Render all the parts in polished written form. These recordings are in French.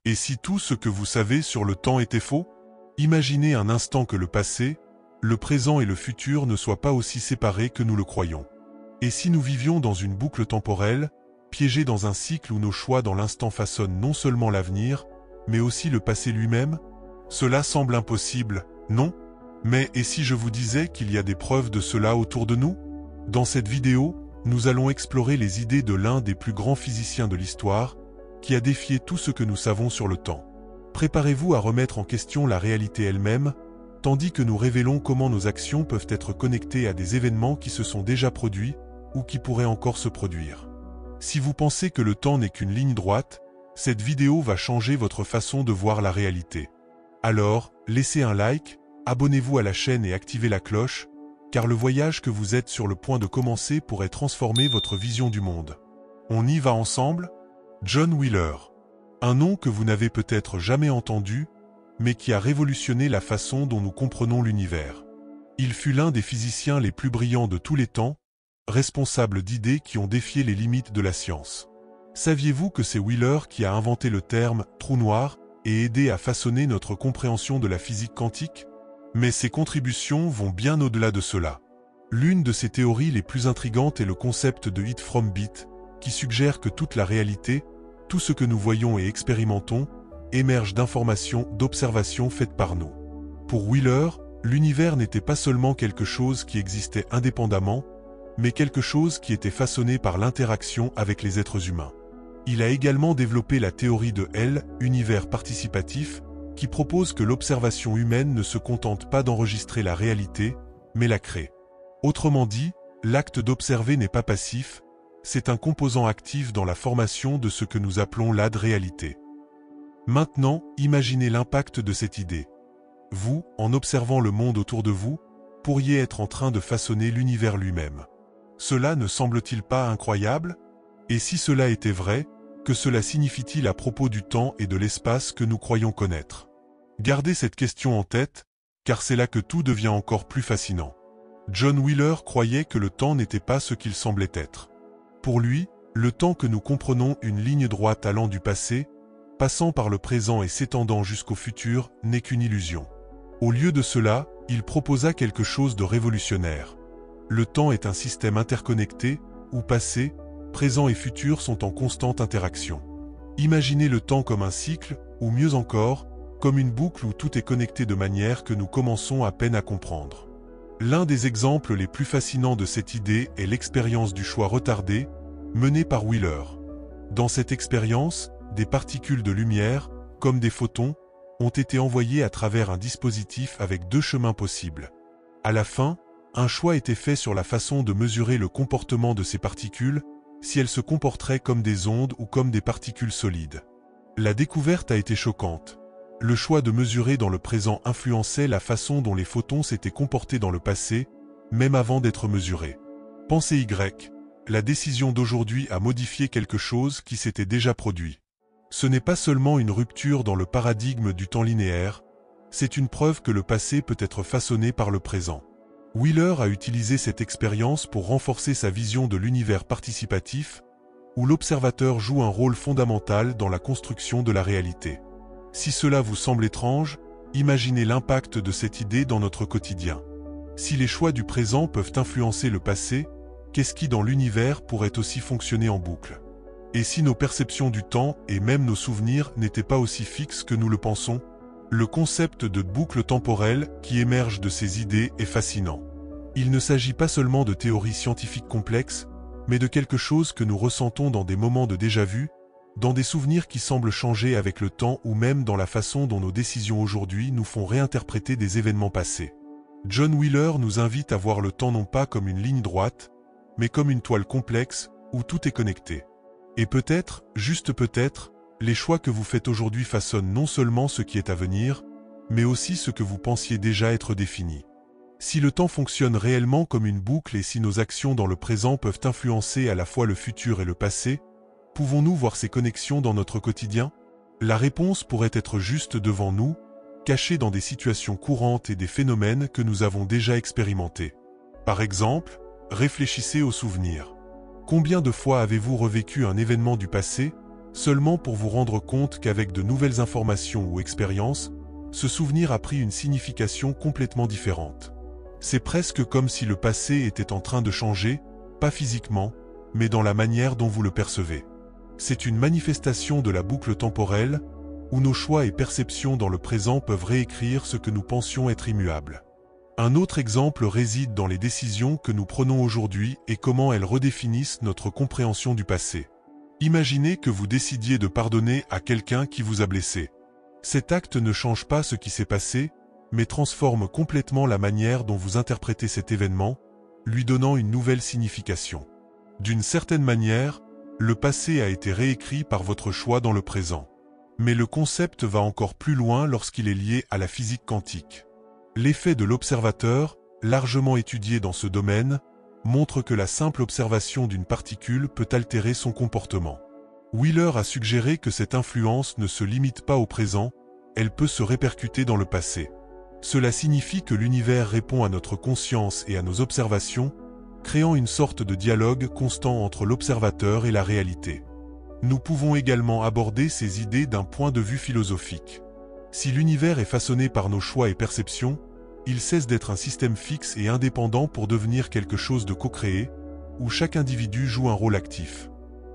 Et si tout ce que vous savez sur le temps était faux? Imaginez un instant que le passé, le présent et le futur ne soient pas aussi séparés que nous le croyons. Et si nous vivions dans une boucle temporelle, piégés dans un cycle où nos choix dans l'instant façonnent non seulement l'avenir, mais aussi le passé lui-même? Cela semble impossible, non? Mais et si je vous disais qu'il y a des preuves de cela autour de nous? Dans cette vidéo, nous allons explorer les idées de l'un des plus grands physiciens de l'histoire, qui a défié tout ce que nous savons sur le temps. Préparez-vous à remettre en question la réalité elle-même, tandis que nous révélons comment nos actions peuvent être connectées à des événements qui se sont déjà produits ou qui pourraient encore se produire. Si vous pensez que le temps n'est qu'une ligne droite, cette vidéo va changer votre façon de voir la réalité. Alors, laissez un like, abonnez-vous à la chaîne et activez la cloche, car le voyage que vous êtes sur le point de commencer pourrait transformer votre vision du monde. On y va ensemble? John Wheeler. Un nom que vous n'avez peut-être jamais entendu, mais qui a révolutionné la façon dont nous comprenons l'univers. Il fut l'un des physiciens les plus brillants de tous les temps, responsable d'idées qui ont défié les limites de la science. Saviez-vous que c'est Wheeler qui a inventé le terme « trou noir » et aidé à façonner notre compréhension de la physique quantique? Mais ses contributions vont bien au-delà de cela. L'une de ses théories les plus intrigantes est le concept de hit from bit, qui suggère que toute la réalité, tout ce que nous voyons et expérimentons, émerge d'informations, d'observations faites par nous. Pour Wheeler, l'univers n'était pas seulement quelque chose qui existait indépendamment, mais quelque chose qui était façonné par l'interaction avec les êtres humains. Il a également développé la théorie de L, univers participatif, qui propose que l'observation humaine ne se contente pas d'enregistrer la réalité, mais la crée. Autrement dit, l'acte d'observer n'est pas passif, c'est un composant actif dans la formation de ce que nous appelons l'ad-réalité. Maintenant, imaginez l'impact de cette idée. Vous, en observant le monde autour de vous, pourriez être en train de façonner l'univers lui-même. Cela ne semble-t-il pas incroyable? Et si cela était vrai, que cela signifie-t-il à propos du temps et de l'espace que nous croyons connaître? Gardez cette question en tête, car c'est là que tout devient encore plus fascinant. John Wheeler croyait que le temps n'était pas ce qu'il semblait être. Pour lui, le temps que nous comprenons une ligne droite allant du passé, passant par le présent et s'étendant jusqu'au futur, n'est qu'une illusion. Au lieu de cela, il proposa quelque chose de révolutionnaire. Le temps est un système interconnecté, où passé, présent et futur sont en constante interaction. Imaginez le temps comme un cycle, ou mieux encore, comme une boucle où tout est connecté de manière que nous commençons à peine à comprendre. L'un des exemples les plus fascinants de cette idée est l'expérience du choix retardé, menée par Wheeler. Dans cette expérience, des particules de lumière, comme des photons, ont été envoyées à travers un dispositif avec deux chemins possibles. À la fin, un choix était fait sur la façon de mesurer le comportement de ces particules, si elles se comporteraient comme des ondes ou comme des particules solides. La découverte a été choquante. Le choix de mesurer dans le présent influençait la façon dont les photons s'étaient comportés dans le passé, même avant d'être mesurés. Pensée Y, la décision d'aujourd'hui a modifié quelque chose qui s'était déjà produit. Ce n'est pas seulement une rupture dans le paradigme du temps linéaire, c'est une preuve que le passé peut être façonné par le présent. Wheeler a utilisé cette expérience pour renforcer sa vision de l'univers participatif, où l'observateur joue un rôle fondamental dans la construction de la réalité. Si cela vous semble étrange, imaginez l'impact de cette idée dans notre quotidien. Si les choix du présent peuvent influencer le passé, qu'est-ce qui dans l'univers pourrait aussi fonctionner en boucle? Et si nos perceptions du temps et même nos souvenirs n'étaient pas aussi fixes que nous le pensons? Le concept de boucle temporelle qui émerge de ces idées est fascinant. Il ne s'agit pas seulement de théories scientifiques complexes, mais de quelque chose que nous ressentons dans des moments de déjà-vu, dans des souvenirs qui semblent changer avec le temps ou même dans la façon dont nos décisions aujourd'hui nous font réinterpréter des événements passés. John Wheeler nous invite à voir le temps non pas comme une ligne droite, mais comme une toile complexe où tout est connecté. Et peut-être, juste peut-être, les choix que vous faites aujourd'hui façonnent non seulement ce qui est à venir, mais aussi ce que vous pensiez déjà être défini. Si le temps fonctionne réellement comme une boucle et si nos actions dans le présent peuvent influencer à la fois le futur et le passé, pouvons-nous voir ces connexions dans notre quotidien? La réponse pourrait être juste devant nous, cachée dans des situations courantes et des phénomènes que nous avons déjà expérimentés. Par exemple, réfléchissez aux souvenirs. Combien de fois avez-vous revécu un événement du passé, seulement pour vous rendre compte qu'avec de nouvelles informations ou expériences, ce souvenir a pris une signification complètement différente. C'est presque comme si le passé était en train de changer, pas physiquement, mais dans la manière dont vous le percevez. C'est une manifestation de la boucle temporelle, où nos choix et perceptions dans le présent peuvent réécrire ce que nous pensions être immuable. Un autre exemple réside dans les décisions que nous prenons aujourd'hui et comment elles redéfinissent notre compréhension du passé. Imaginez que vous décidiez de pardonner à quelqu'un qui vous a blessé. Cet acte ne change pas ce qui s'est passé, mais transforme complètement la manière dont vous interprétez cet événement, lui donnant une nouvelle signification. D'une certaine manière, le passé a été réécrit par votre choix dans le présent. Mais le concept va encore plus loin lorsqu'il est lié à la physique quantique. L'effet de l'observateur, largement étudié dans ce domaine, montre que la simple observation d'une particule peut altérer son comportement. Wheeler a suggéré que cette influence ne se limite pas au présent, elle peut se répercuter dans le passé. Cela signifie que l'univers répond à notre conscience et à nos observations, créant une sorte de dialogue constant entre l'observateur et la réalité. Nous pouvons également aborder ces idées d'un point de vue philosophique. Si l'univers est façonné par nos choix et perceptions, il cesse d'être un système fixe et indépendant pour devenir quelque chose de co-créé, où chaque individu joue un rôle actif.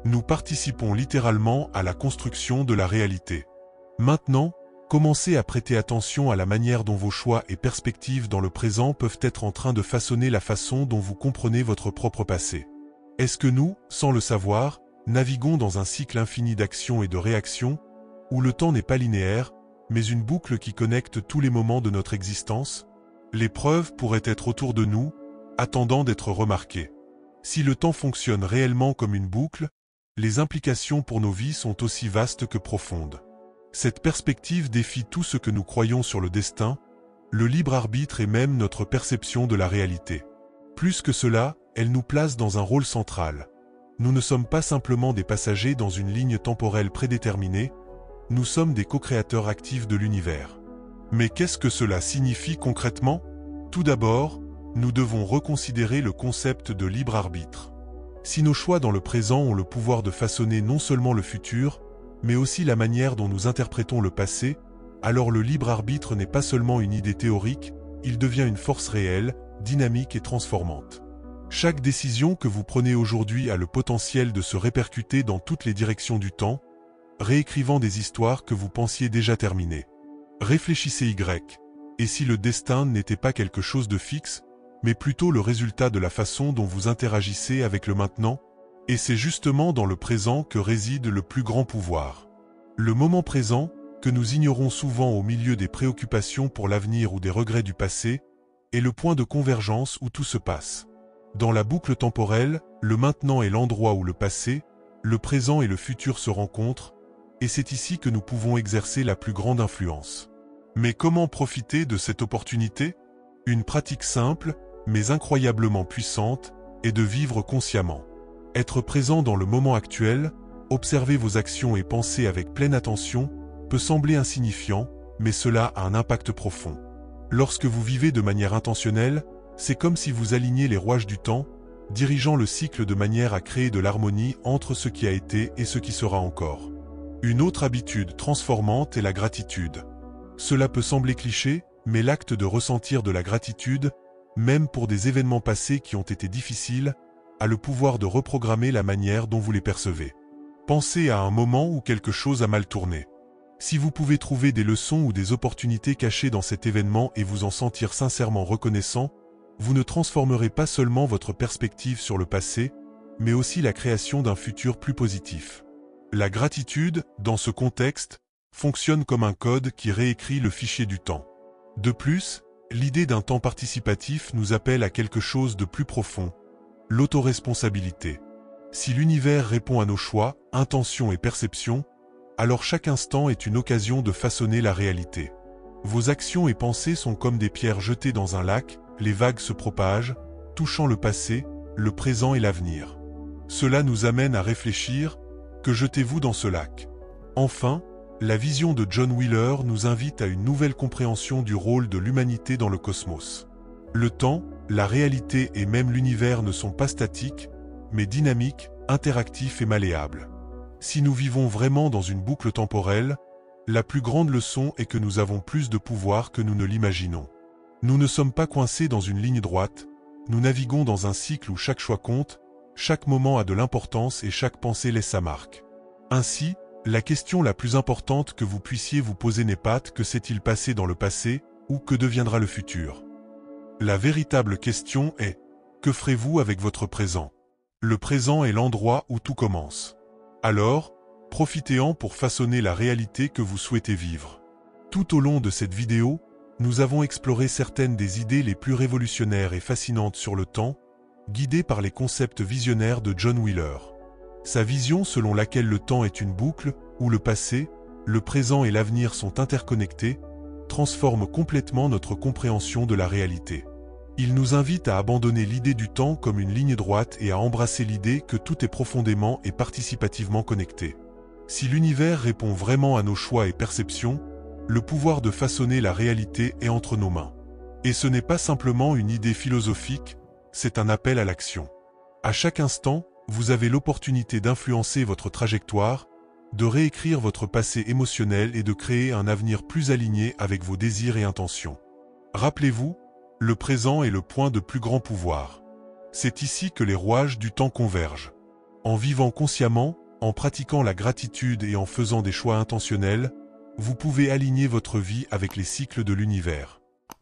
Nous participons littéralement à la construction de la réalité. Maintenant, commencez à prêter attention à la manière dont vos choix et perspectives dans le présent peuvent être en train de façonner la façon dont vous comprenez votre propre passé. Est-ce que nous, sans le savoir, naviguons dans un cycle infini d'action et de réaction, où le temps n'est pas linéaire, mais une boucle qui connecte tous les moments de notre existence? Les preuves pourraient être autour de nous, attendant d'être remarquées. Si le temps fonctionne réellement comme une boucle, les implications pour nos vies sont aussi vastes que profondes. Cette perspective défie tout ce que nous croyons sur le destin, le libre arbitre et même notre perception de la réalité. Plus que cela, elle nous place dans un rôle central. Nous ne sommes pas simplement des passagers dans une ligne temporelle prédéterminée, nous sommes des co-créateurs actifs de l'univers. Mais qu'est-ce que cela signifie concrètement? Tout d'abord, nous devons reconsidérer le concept de libre arbitre. Si nos choix dans le présent ont le pouvoir de façonner non seulement le futur, mais aussi la manière dont nous interprétons le passé, alors le libre arbitre n'est pas seulement une idée théorique, il devient une force réelle, dynamique et transformante. Chaque décision que vous prenez aujourd'hui a le potentiel de se répercuter dans toutes les directions du temps, réécrivant des histoires que vous pensiez déjà terminées. Réfléchissez et si le destin n'était pas quelque chose de fixe, mais plutôt le résultat de la façon dont vous interagissez avec le maintenant, et c'est justement dans le présent que réside le plus grand pouvoir. Le moment présent, que nous ignorons souvent au milieu des préoccupations pour l'avenir ou des regrets du passé, est le point de convergence où tout se passe. Dans la boucle temporelle, le maintenant est l'endroit où le passé, le présent et le futur se rencontrent, et c'est ici que nous pouvons exercer la plus grande influence. Mais comment profiter de cette opportunité? Une pratique simple, mais incroyablement puissante, est de vivre consciemment. Être présent dans le moment actuel, observer vos actions et penser avec pleine attention, peut sembler insignifiant, mais cela a un impact profond. Lorsque vous vivez de manière intentionnelle, c'est comme si vous aligniez les rouages du temps, dirigeant le cycle de manière à créer de l'harmonie entre ce qui a été et ce qui sera encore. Une autre habitude transformante est la gratitude. Cela peut sembler cliché, mais l'acte de ressentir de la gratitude, même pour des événements passés qui ont été difficiles, a le pouvoir de reprogrammer la manière dont vous les percevez. Pensez à un moment où quelque chose a mal tourné. Si vous pouvez trouver des leçons ou des opportunités cachées dans cet événement et vous en sentir sincèrement reconnaissant, vous ne transformerez pas seulement votre perspective sur le passé, mais aussi la création d'un futur plus positif. La gratitude, dans ce contexte, fonctionne comme un code qui réécrit le fichier du temps. De plus, l'idée d'un temps participatif nous appelle à quelque chose de plus profond, l'autoresponsabilité. Si l'univers répond à nos choix, intentions et perceptions, alors chaque instant est une occasion de façonner la réalité. Vos actions et pensées sont comme des pierres jetées dans un lac, les vagues se propagent, touchant le passé, le présent et l'avenir. Cela nous amène à réfléchir, que jetez-vous dans ce lac? Enfin, la vision de John Wheeler nous invite à une nouvelle compréhension du rôle de l'humanité dans le cosmos. Le temps, la réalité et même l'univers ne sont pas statiques, mais dynamiques, interactifs et malléables. Si nous vivons vraiment dans une boucle temporelle, la plus grande leçon est que nous avons plus de pouvoir que nous ne l'imaginons. Nous ne sommes pas coincés dans une ligne droite, nous naviguons dans un cycle où chaque choix compte, chaque moment a de l'importance et chaque pensée laisse sa marque. Ainsi, la question la plus importante que vous puissiez vous poser n'est pas que s'est-il passé dans le passé ou que deviendra le futur. La véritable question est, que ferez-vous avec votre présent? Le présent est l'endroit où tout commence. Alors, profitez-en pour façonner la réalité que vous souhaitez vivre. Tout au long de cette vidéo, nous avons exploré certaines des idées les plus révolutionnaires et fascinantes sur le temps, guidées par les concepts visionnaires de John Wheeler. Sa vision selon laquelle le temps est une boucle, où le passé, le présent et l'avenir sont interconnectés, transforme complètement notre compréhension de la réalité. Il nous invite à abandonner l'idée du temps comme une ligne droite et à embrasser l'idée que tout est profondément et participativement connecté. Si l'univers répond vraiment à nos choix et perceptions, le pouvoir de façonner la réalité est entre nos mains. Et ce n'est pas simplement une idée philosophique, c'est un appel à l'action. À chaque instant, vous avez l'opportunité d'influencer votre trajectoire, de réécrire votre passé émotionnel et de créer un avenir plus aligné avec vos désirs et intentions. Rappelez-vous, le présent est le point de plus grand pouvoir. C'est ici que les rouages du temps convergent. En vivant consciemment, en pratiquant la gratitude et en faisant des choix intentionnels, vous pouvez aligner votre vie avec les cycles de l'univers.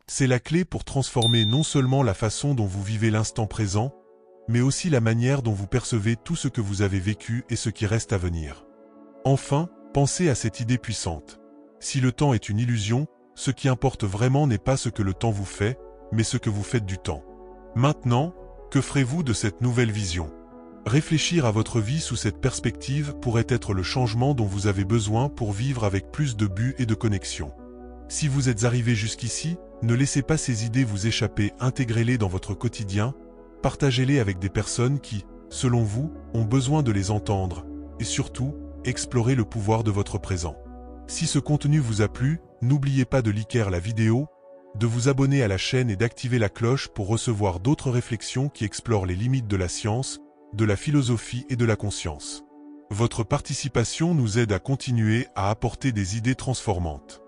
C'est la clé pour transformer non seulement la façon dont vous vivez l'instant présent, mais aussi la manière dont vous percevez tout ce que vous avez vécu et ce qui reste à venir. Enfin, pensez à cette idée puissante. Si le temps est une illusion, ce qui importe vraiment n'est pas ce que le temps vous fait, mais ce que vous faites du temps. Maintenant, que ferez-vous de cette nouvelle vision? Réfléchir à votre vie sous cette perspective pourrait être le changement dont vous avez besoin pour vivre avec plus de but et de connexion. Si vous êtes arrivé jusqu'ici, ne laissez pas ces idées vous échapper, intégrez-les dans votre quotidien, partagez-les avec des personnes qui, selon vous, ont besoin de les entendre, et surtout, explorez le pouvoir de votre présent. Si ce contenu vous a plu, n'oubliez pas de liker la vidéo, de vous abonner à la chaîne et d'activer la cloche pour recevoir d'autres réflexions qui explorent les limites de la science, de la philosophie et de la conscience. Votre participation nous aide à continuer à apporter des idées transformantes.